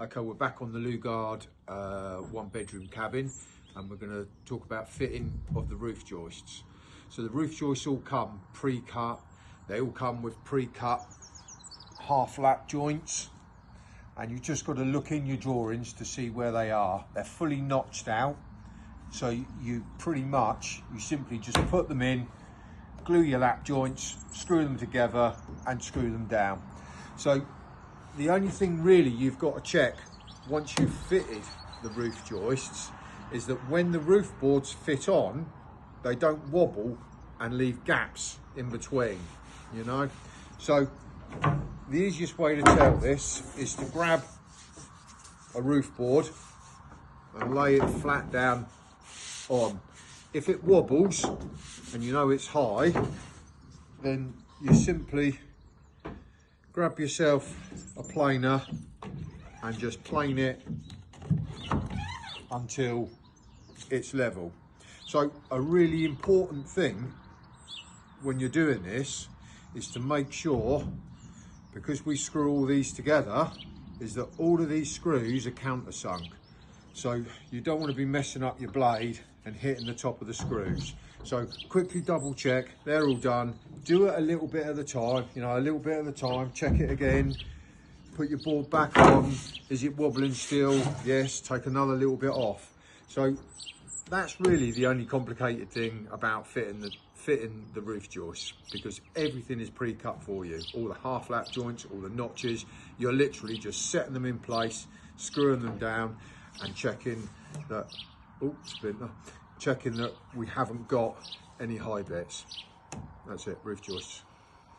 Okay, we're back on the Lugard one bedroom cabin, and we're going to talk about fitting of the roof joists. So the roof joists all come pre-cut. They all come with pre-cut half lap joints, and you just got to look in your drawings to see where they are. They're fully notched out, so you simply just put them in, glue your lap joints, screw them together and screw them down. So the only thing really you've got to check once you've fitted the roof joists is that when the roof boards fit on, they don't wobble and leave gaps in between, you know. So the easiest way to tell this is to grab a roof board and lay it flat down on. If it wobbles and you know it's high, then you simply grab yourself a planer and just plane it until it's level. So a really important thing when you're doing this is to make sure, because we screw all these together, is that all of these screws are countersunk. So you don't want to be messing up your blade and hitting the top of the screws. So quickly double check, they're all done. Do it a little bit at a time, you know, a little bit at a time. Check it again. Put your board back on. Is it wobbling still? Yes, take another little bit off. So that's really the only complicated thing about fitting the roof joists, because everything is pre-cut for you. All the half lap joints, all the notches, you're literally just setting them in place, screwing them down and checking that, checking that we haven't got any high bits. That's it, roof joists.